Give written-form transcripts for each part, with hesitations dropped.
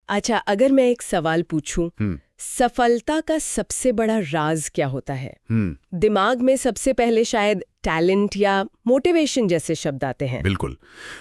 अच्छा, अगर मैं एक सवाल पूछूं, सफलता का सबसे बड़ा राज क्या होता है? दिमाग में सबसे पहले शायद टैलेंट या मोटिवेशन जैसे शब्द आते हैं। बिल्कुल,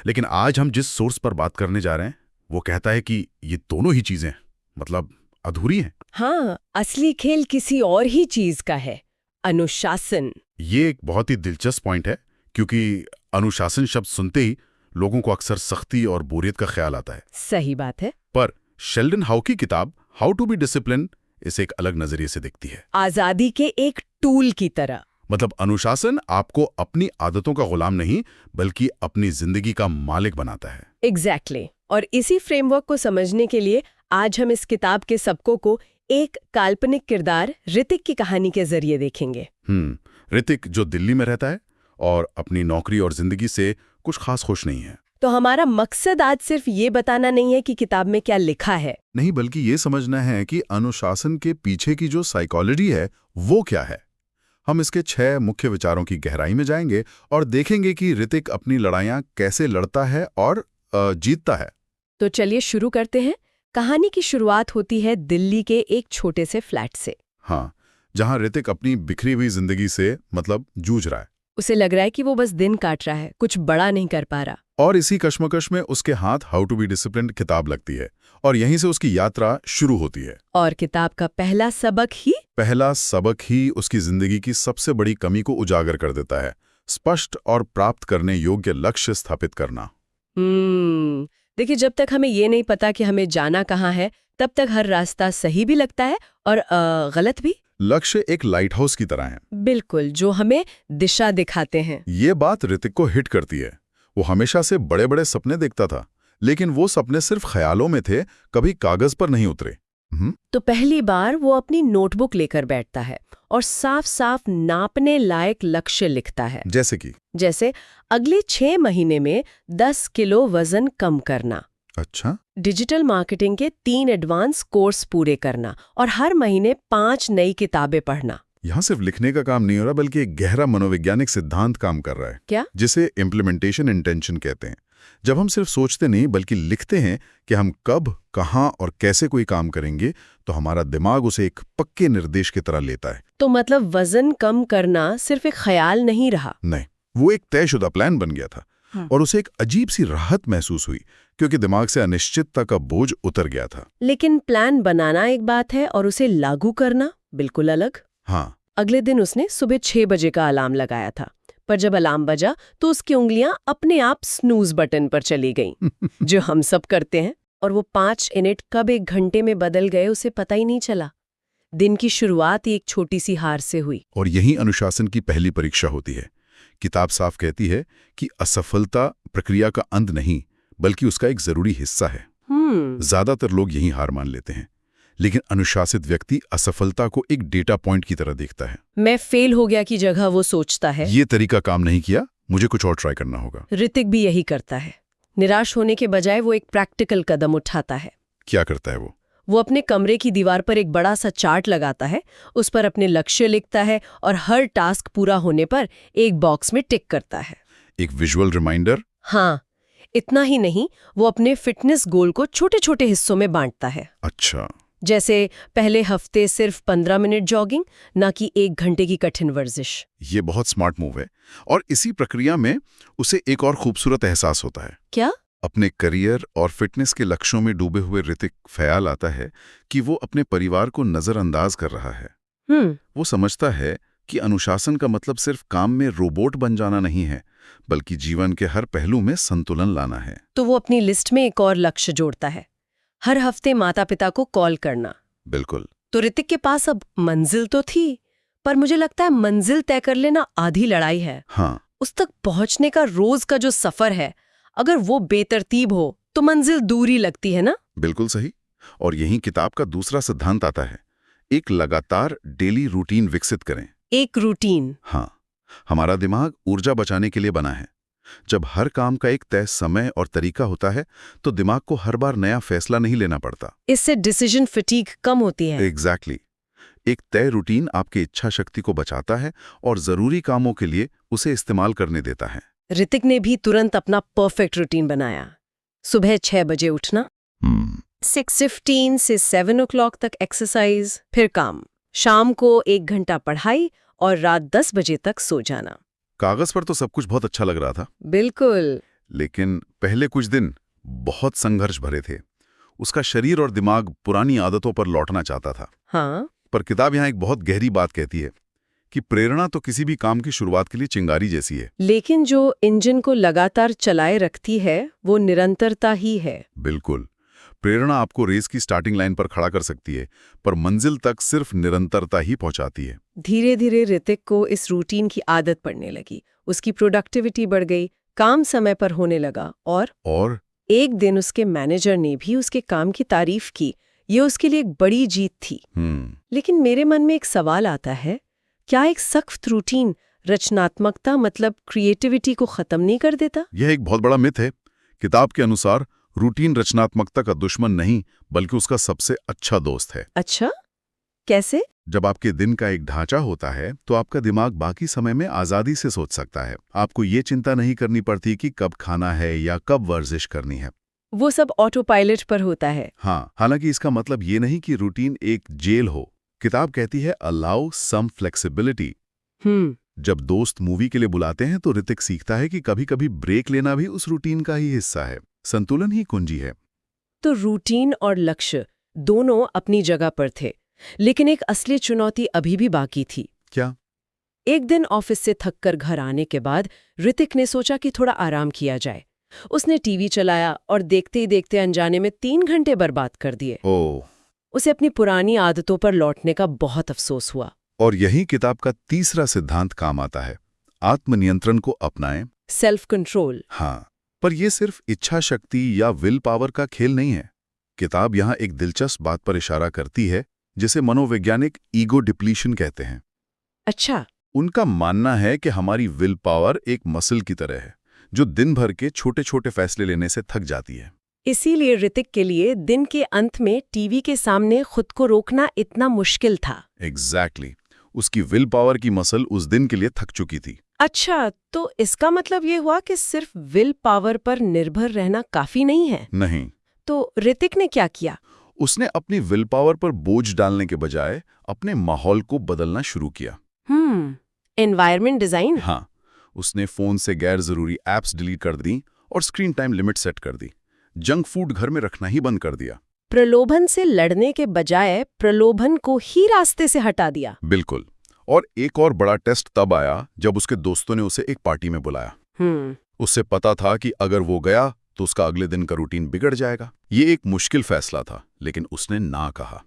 लेकिन आज हम जिस सोर्स पर बात करने जा रहे हैं वो कहता है कि ये दोनों ही चीजें मतलब अधूरी हैं। हाँ, असली खेल किसी और ही चीज का है, अनुशासन। ये एक बहुत ही दिलचस्प पॉइंट है, क्योंकि अनुशासन शब्द सुनते ही लोगों को अक्सर सख्ती और बोरियत का ख्याल आता है। सही बात है। पर शेल्डन हाउ की किताब हाउ टू बी डिसिप्लिन इसे एक अलग नजरिए से देखती है। आजादी के एक टूल की तरह। मतलब अनुशासन आपको अपनी आदतों का गुलाम नहीं बल्कि अपनी जिंदगी का मालिक बनाता है। एग्जैक्टली। और इसी फ्रेमवर्क को समझने के लिए आज हम इस किताब के सबकों को एक काल्पनिक किरदार ऋतिक की कहानी के जरिए देखेंगे। ऋतिक जो दिल्ली में रहता है और अपनी नौकरी और जिंदगी से कुछ खास खुश नहीं है। तो हमारा मकसद आज सिर्फ ये बताना नहीं है कि किताब में क्या लिखा है, नहीं, बल्कि ये समझना है कि अनुशासन के पीछे की जो साइकोलॉजी है वो क्या है। हम इसके 6 मुख्य विचारों की गहराई में जाएंगे और देखेंगे कि ऋतिक अपनी लड़ाइयां कैसे लड़ता है और जीतता है। तो चलिए शुरू करते हैं। कहानी की शुरुआत होती है दिल्ली के एक छोटे से फ्लैट से। हाँ, जहां ऋतिक अपनी बिखरी हुई जिंदगी से मतलब जूझ रहा है। उसे लग रहा है कि वो बस दिन काट रहा है, कुछ बड़ा नहीं कर पा रहा। और इसी कश्मकश में उसके हाथ हाउ टू बी डिसिप्लिन्ड किताब लगती है और यहीं से उसकी यात्रा शुरू होती है। और किताब का पहला सबक ही उसकी जिंदगी की सबसे बड़ी कमी को उजागर कर देता है, स्पष्ट और प्राप्त करने योग्य लक्ष्य स्थापित करना। देखिए, जब तक हमें ये नहीं पता कि हमें जाना कहाँ है, तब तक हर रास्ता सही भी लगता है और गलत भी। लक्ष्य एक लाइट हाउस की तरह है। बिल्कुल, जो हमें दिशा दिखाते हैं। ये बात ऋतिक को हिट करती है। वो हमेशा से बड़े बड़े सपने देखता था, लेकिन वो सपने सिर्फ ख्यालों में थे, कभी कागज पर नहीं उतरे। तो पहली बार वो अपनी नोटबुक लेकर बैठता है और साफ साफ नापने लायक लक्ष्य लिखता है। जैसे अगले 6 महीने में 10 किलो वजन कम करना। अच्छा। डिजिटल मार्केटिंग के 3 एडवांस कोर्स पूरे करना और हर महीने 5 नई किताबें पढ़ना। यहाँ सिर्फ लिखने का काम नहीं हो रहा, बल्कि एक गहरा मनोवैज्ञानिक सिद्धांत काम कर रहा है। क्या? जिसे इम्प्लीमेंटेशन इंटेंशन कहते हैं। जब हम सिर्फ सोचते नहीं बल्कि लिखते हैं कि हम कब, कहाँ और कैसे कोई काम करेंगे, तो हमारा दिमाग उसे एक पक्के निर्देश की तरह लेता है। तो मतलब वजन कम करना सिर्फ एक ख्याल नहीं रहा। नहीं, वो एक तयशुदा प्लान बन गया था। और उसे एक अजीब सी राहत महसूस हुई, क्योंकि दिमाग से अनिश्चितता का बोझ उतर गया था। लेकिन प्लान बनाना एक बात है और उसे लागू करना बिल्कुल अलग। हाँ। अगले दिन उसने सुबह 6 बजे का अलार्म लगाया था, पर जब अलार्म बजा तो उसकी उंगलियां अपने आप स्नूज बटन पर चली गईं, जो हम सब करते हैं। और वो 5 मिनट कब 1 घंटे में बदल गए उसे पता ही नहीं चला। दिन की शुरुआत ही एक छोटी सी हार से हुई। और यही अनुशासन की पहली परीक्षा होती है। किताब साफ कहती है कि असफलता प्रक्रिया का अंत नहीं, बल्कि उसका एक जरूरी हिस्सा है। ज्यादातर लोग यही हार मान लेते हैं, लेकिन अनुशासित व्यक्ति असफलता को एक डेटा पॉइंट की तरह देखता है। मैं फेल हो गया की जगह वो सोचता है, ये तरीका काम नहीं किया, मुझे कुछ और ट्राई करना होगा। ऋतिक भी यही करता है। निराश होने के बजाय वो एक प्रैक्टिकल कदम उठाता है। क्या करता है वो? वो अपने कमरे की दीवार पर एक बड़ा सा चार्ट लगाता है, उस पर अपने लक्ष्य लिखता है और हर टास्क पूरा होने पर एक बॉक्स में टिक करता है। एक विजुअल रिमाइंडर। हाँ, इतना ही नहीं, वो अपने फिटनेस गोल को छोटे छोटे हिस्सों में बांटता है। अच्छा। जैसे पहले हफ्ते सिर्फ 15 मिनट जॉगिंग, ना कि 1 घंटे की कठिन वर्जिश। ये बहुत स्मार्ट मूव है। और इसी प्रक्रिया में उसे एक और खूबसूरत एहसास होता है। क्या? अपने करियर और फिटनेस के लक्ष्यों में डूबे हुए ऋतिक ख्याल आता है कि वो अपने परिवार को नजरअंदाज कर रहा है। वो समझता है कि अनुशासन का मतलब सिर्फ काम में रोबोट बन जाना नहीं है, बल्कि जीवन के हर पहलू में संतुलन लाना है। तो वो अपनी लिस्ट में एक और लक्ष्य जोड़ता है, हर हफ्ते माता पिता को कॉल करना। बिल्कुल। तो ऋतिक के पास अब मंजिल तो थी, पर मुझे लगता है मंजिल तय कर लेना आधी लड़ाई है। हाँ। उस तक पहुंचने का रोज का जो सफर है, अगर वो बेतरतीब हो तो मंजिल दूरी लगती है ना। बिल्कुल सही। और यही किताब का दूसरा सिद्धांत आता है, एक लगातार डेली रूटीन विकसित करें। एक रूटीन? हाँ। हमारा दिमाग ऊर्जा बचाने के लिए बना है। जब हर काम का एक तय समय और तरीका होता है, तो दिमाग को हर बार नया फैसला नहीं लेना पड़ता। इससे डिसीजन फटीग कम होती है। एग्जैक्टली। एक तय रूटीन आपकी इच्छा शक्ति को बचाता है और जरूरी कामों के लिए उसे इस्तेमाल करने देता है। ऋतिक ने भी तुरंत अपना परफेक्ट रूटीन बनाया। सुबह 6 बजे उठना, 6:15 से 7 o'clock तक एक्सरसाइज, फिर काम, शाम को 1 घंटा पढ़ाई और रात 10 बजे तक सो जाना। कागज पर तो सब कुछ बहुत अच्छा लग रहा था, बिल्कुल। लेकिन पहले कुछ दिन बहुत संघर्ष भरे थे। उसका शरीर और दिमाग पुरानी आदतों पर लौटना चाहता था। हाँ। पर किताब यहाँ एक बहुत गहरी बात कहती है कि प्रेरणा तो किसी भी काम की शुरुआत के लिए चिंगारी जैसी है, लेकिन जो इंजन को लगातार चलाए रखती है वो निरंतरता ही है। बिल्कुल। प्रेरणा आपको रेस की स्टार्टिंग लाइन पर खड़ा कर सकती है, पर मंजिल तक सिर्फ निरंतरता ही पहुंचाती है। धीरे धीरे ऋतिक को इस रूटीन की आदत पड़ने लगी। उसकी प्रोडक्टिविटी बढ़ गई, काम समय पर होने लगा और एक दिन उसके मैनेजर ने भी उसके काम की तारीफ की। ये उसके लिए एक बड़ी जीत थी। लेकिन मेरे मन में एक सवाल आता है, क्या एक सख्त रूटीन रचनात्मकता मतलब क्रिएटिविटी को खत्म नहीं कर देता? यह एक बहुत बड़ा मिथ है। किताब के अनुसार रूटीन रचनात्मकता का दुश्मन नहीं, बल्कि उसका सबसे अच्छा दोस्त है। अच्छा, कैसे? जब आपके दिन का एक ढांचा होता है तो आपका दिमाग बाकी समय में आजादी से सोच सकता है। आपको ये चिंता नहीं करनी पड़ती कि कब खाना है या कब वर्जिश करनी है। वो सब ऑटो पायलट पर होता है। हाँ, हालांकि इसका मतलब ये नहीं कि रूटीन एक जेल हो। किताब कहती है अलाउ सम फ्लेक्सिबिलिटी। जब दोस्त मूवी के लिए बुलाते हैं तो ऋतिक सीखता है कि कभी कभी ब्रेक लेना भी उस रूटीन का ही हिस्सा है। संतुलन ही कुंजी है। तो रूटीन और लक्ष्य दोनों अपनी जगह पर थे, लेकिन एक असली चुनौती अभी भी बाकी थी। क्या? एक दिन ऑफिस से थककर घर आने के बाद ऋतिक ने सोचा कि थोड़ा आराम किया जाए। उसने टीवी चलाया और देखते ही देखते अनजाने में 3 घंटे बर्बाद कर दिए। उसे अपनी पुरानी आदतों पर लौटने का बहुत अफसोस हुआ। और यही किताब का तीसरा सिद्धांत काम आता है, आत्मनियंत्रण को अपनाएं। Self control. हाँ, पर यह सिर्फ इच्छा शक्ति या विल पावर का खेल नहीं है। किताब यहाँ एक दिलचस्प बात पर इशारा करती है, जिसे मनोवैज्ञानिक ईगो डिप्लीशन कहते हैं। अच्छा। उनका मानना है कि हमारी विल पावर एक मसल की तरह है, जो दिन भर के छोटे छोटे फैसले लेने से थक जाती है। इसीलिए ऋतिक के लिए दिन के अंत में टीवी के सामने खुद को रोकना इतना मुश्किल था। एग्जैक्टली। उसकी विल पावर की मसल उस दिन के लिए थक चुकी थी। अच्छा, तो इसका मतलब ये हुआ कि सिर्फ विल पावर पर निर्भर रहना काफी नहीं है? नहीं। तो ऋतिक ने क्या किया? उसने अपनी विल पावर पर बोझ डालने के बजाय अपने माहौल को बदलना शुरू किया। Environment design. हाँ, उसने फोन से गैर जरूरी एप्स डिलीट कर दी और स्क्रीन टाइम लिमिट सेट कर दी। जंक फूड घर में रखना ही बंद कर दिया। प्रलोभन से लड़ने के बजाय प्रलोभन को ही रास्ते से हटा दिया। बिल्कुल। और एक और बड़ा टेस्ट तब आया जब उसके दोस्तों ने उसे एक पार्टी में बुलाया। उससे पता था कि अगर वो गया तो उसका अगले दिन का रूटीन बिगड़ जाएगा। ये एक मुश्किल फैसला था, लेकिन उसने ना कहा।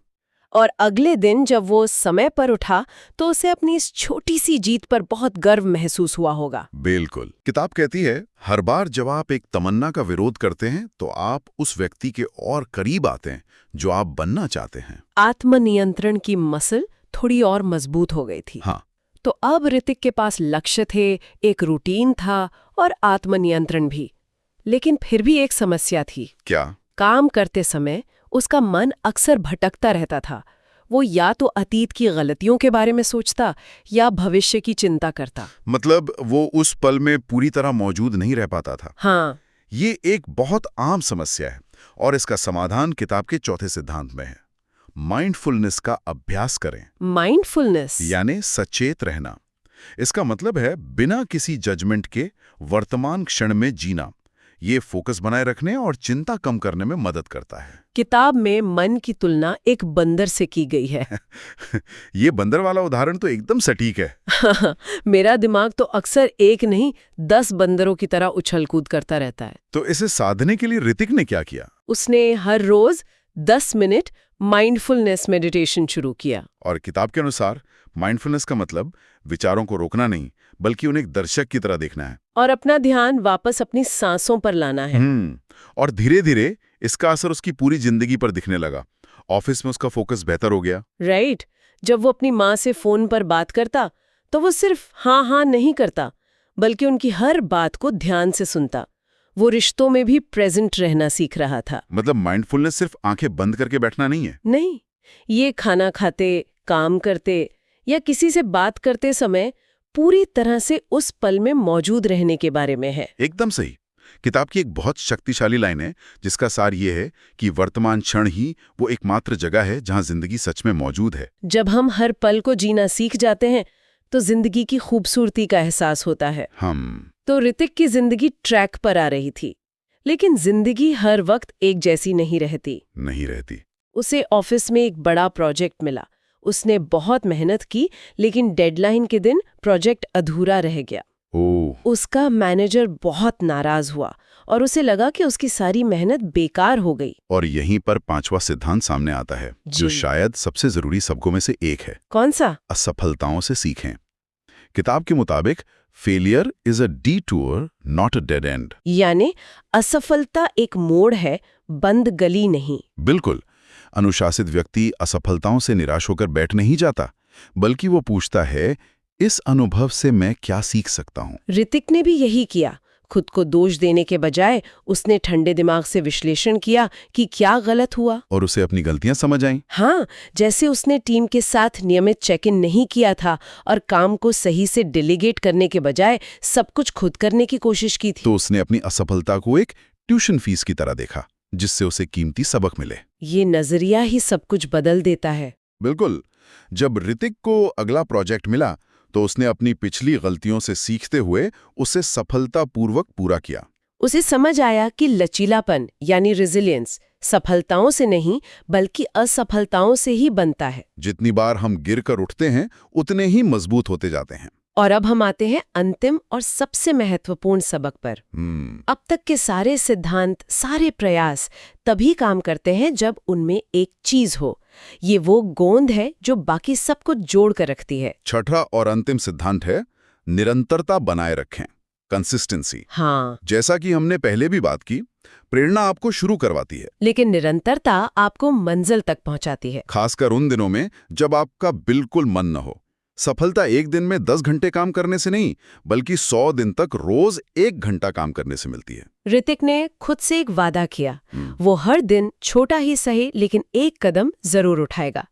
और अगले दिन जब वो समय पर उठा तो उसे अपनी इस छोटी सी जीत पर बहुत गर्व महसूस हुआ होगा। बिल्कुल। किताब कहती है, हर बार जब आप एक तमन्ना का विरोध करते हैं तो आप उस व्यक्ति के और करीब आते हैं जो आप बनना चाहते हैं। आत्मनियंत्रण की मसल थोड़ी और मजबूत हो गई थी। हाँ। तो अब ऋतिक के पास लक्ष्य थे, एक रूटीन था और आत्मनियंत्रण भी। लेकिन फिर भी एक समस्या थी। क्या? काम करते समय उसका मन अक्सर भटकता रहता था। वो या तो अतीत की गलतियों के बारे में सोचता या भविष्य की चिंता करता। मतलब वो उस पल में पूरी तरह मौजूद नहीं रह पाता था। हाँ। ये एक बहुत आम समस्या है और इसका समाधान किताब के चौथे सिद्धांत में है। माइंडफुलनेस का अभ्यास करें। माइंडफुलनेस यानी सचेत रहना। इसका मतलब है बिना किसी जजमेंट के वर्तमान क्षण में जीना। ये फोकस बनाए रखने और चिंता कम करने में मदद करता है। किताब में मन की तुलना एक बंदर से की गई है। ये बंदर वाला उदाहरण तो एकदम सटीक है। मेरा दिमाग तो अक्सर एक नहीं 10 बंदरों की तरह उछल कूद करता रहता है। तो इसे साधने के लिए ऋतिक ने क्या किया? उसने हर रोज 10 मिनट माइंडफुलनेस मेडिटेशन शुरू किया। और किताब के अनुसार माइंडफुलनेस का मतलब विचारों को रोकना नहीं, बल्कि उन्हें एक दर्शक की तरह देखना है और अपना ध्यान वापस अपनी सांसों पर लाना है। और धीरे धीरे इसका असर उसकी पूरी जिंदगी पर दिखने लगा। ऑफिस में उसका फोकस बेहतर हो गया। राइट। जब वो अपनी माँ से फोन पर बात करता तो वो सिर्फ हाँ हाँ नहीं करता, बल्कि उनकी हर बात को ध्यान से सुनता। वो रिश्तों में भी प्रेजेंट रहना सीख रहा था। मतलब माइंडफुलनेस सिर्फ आंखें बंद करके बैठना नहीं है। नहीं, ये खाना खाते, काम करते या किसी से बात करते समय पूरी तरह से उस पल में मौजूद रहने के बारे में है। एकदम सही। किताब की एक बहुत शक्तिशाली लाइन है जिसका सार ये है कि वर्तमान क्षण ही वो एकमात्र जगह है जहां जिंदगी सच में मौजूद है। जब हम हर पल को जीना सीख जाते हैं तो जिंदगी की खूबसूरती का एहसास होता है। तो ऋतिक की जिंदगी ट्रैक पर आ रही थी, लेकिन जिंदगी हर वक्त एक जैसी नहीं रहती। उसे ऑफिस में एक बड़ा प्रोजेक्ट मिला। उसने बहुत मेहनत की, लेकिन डेडलाइन के दिन प्रोजेक्ट अधूरा रह गया। उसका मैनेजर बहुत नाराज हुआ और उसे लगा कि उसकी सारी मेहनत बेकार हो गई। और यहीं पर 5वां सिद्धांत सामने आता है, जो शायद सबसे जरूरी सबकों में से एक है। कौन सा? असफलताओं से सीखें। किताब के मुताबिक failure is a detour not a dead and. यानी असफलता एक मोड़ है, बंद गली नहीं। बिल्कुल। अनुशासित व्यक्ति असफलताओं से निराश होकर बैठ नहीं जाता, बल्कि वो पूछता है, इस अनुभव से मैं क्या सीख सकता हूँ। ऋतिक ने भी यही किया। खुद को दोष देने के बजाय उसने ठंडे दिमाग से विश्लेषण किया कि क्या गलत हुआ, और उसे अपनी गलतियां समझ आईं। हाँ, जैसे उसने टीम के साथ नियमित चेक इन नहीं किया था और काम को सही से डेलीगेट करने के बजाय सब कुछ खुद करने की कोशिश की थी। तो उसने अपनी असफलता को एक ट्यूशन फीस की तरह देखा, जिससे उसे कीमती सबक मिले। ये नजरिया ही सब कुछ बदल देता है। बिल्कुल। जब ऋतिक को अगला प्रोजेक्ट मिला तो उसने अपनी पिछली गलतियों से सीखते हुए उसे सफलतापूर्वक पूरा किया। उसे समझ आया कि लचीलापन यानी रेजिलियंस सफलताओं से नहीं बल्कि असफलताओं से ही बनता है। जितनी बार हम गिरकर उठते हैं उतने ही मजबूत होते जाते हैं। और अब हम आते हैं अंतिम और सबसे महत्वपूर्ण सबक पर। अब तक के सारे सिद्धांत, सारे प्रयास तभी काम करते हैं जब उनमें एक चीज हो। ये वो गोंद है जो बाकी सब कुछ जोड़ कर रखती है। छठा और अंतिम सिद्धांत है निरंतरता बनाए रखें, कंसिस्टेंसी। हाँ, जैसा कि हमने पहले भी बात की, प्रेरणा आपको शुरू करवाती है, लेकिन निरंतरता आपको मंजिल तक पहुंचाती है। खासकर उन दिनों में जब आपका बिल्कुल मन न हो। सफलता एक दिन में 10 घंटे काम करने से नहीं, बल्कि 100 दिन तक रोज 1 घंटा काम करने से मिलती है। ऋतिक ने खुद से एक वादा किया, वो हर दिन छोटा ही सही लेकिन एक कदम जरूर उठाएगा।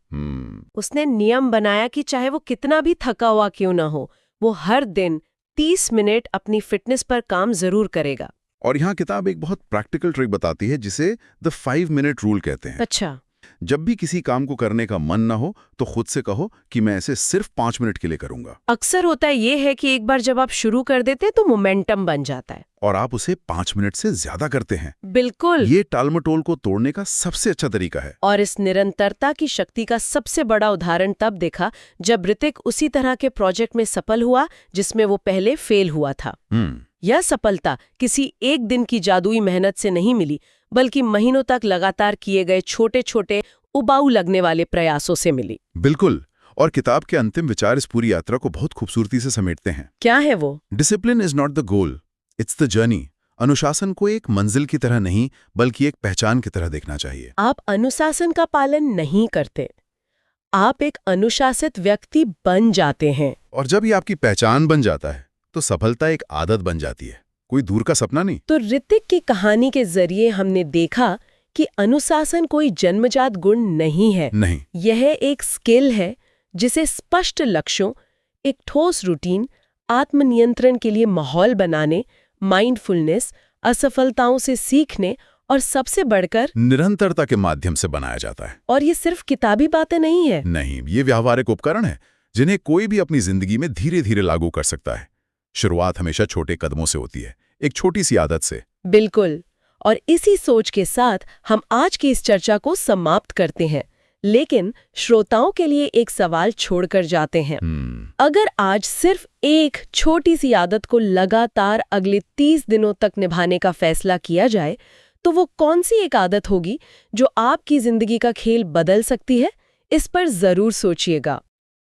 उसने नियम बनाया कि चाहे वो कितना भी थका हुआ क्यों ना हो, वो हर दिन 30 मिनट अपनी फिटनेस पर काम जरूर करेगा। और यहाँ किताब एक बहुत प्रैक्टिकल ट्रिक बताती है जिसे द 5 मिनट रूल कहते हैं। अच्छा। जब भी किसी काम को करने का मन ना हो तो खुद से कहो कि मैं इसे सिर्फ 5 मिनट के लिए करूंगा। अक्सर होता ये है कि एक बार जब आप शुरू कर देते हैं तो मोमेंटम बन जाता है और आप उसे 5 मिनट से ज्यादा करते हैं। बिल्कुल। ये टालमटोल को तोड़ने का सबसे अच्छा तरीका है। और इस निरंतरता की शक्ति का सबसे बड़ा उदाहरण तब देखा जब ऋतिक उसी तरह के प्रोजेक्ट में सफल हुआ जिसमें वो पहले फेल हुआ था। यह सफलता किसी एक दिन की जादुई मेहनत से नहीं मिली, बल्कि महीनों तक लगातार किए गए छोटे छोटे उबाऊ लगने वाले प्रयासों से मिली। बिल्कुल। और किताब के अंतिम विचार इस पूरी यात्रा को बहुत खूबसूरती से समेटते हैं। क्या है वो? Discipline is not the goal, it's the journey. अनुशासन को एक मंजिल की तरह नहीं बल्कि एक पहचान की तरह देखना चाहिए। आप अनुशासन का पालन नहीं करते, आप एक अनुशासित व्यक्ति बन जाते हैं। और जब ये आपकी पहचान बन जाता है तो सफलता एक आदत बन जाती है, कोई दूर का सपना नहीं। तो ऋतिक की कहानी के जरिए हमने देखा कि अनुशासन कोई जन्मजात गुण नहीं है। नहीं, यह एक स्किल है जिसे स्पष्ट लक्ष्यों, एक ठोस रूटीन, आत्मनियंत्रण के लिए माहौल बनाने, माइंडफुलनेस, असफलताओं से सीखने और सबसे बढ़कर निरंतरता के माध्यम से बनाया जाता है। और ये सिर्फ किताबी बातें नहीं है। नहीं, ये व्यावहारिक उपकरण है जिन्हें कोई भी अपनी जिंदगी में धीरे धीरे लागू कर सकता है। शुरुआत हमेशा छोटे कदमों से होती है, एक छोटी सी आदत से। बिल्कुल। और इसी सोच के साथ हम आज की इस चर्चा को समाप्त करते हैं, लेकिन श्रोताओं के लिए एक सवाल छोड़कर जाते हैं। अगर आज सिर्फ एक छोटी सी आदत को लगातार अगले 30 दिनों तक निभाने का फैसला किया जाए, तो वो कौन सी एक आदत होगी जो आपकी जिंदगी का खेल बदल सकती है? इस पर जरूर सोचिएगा।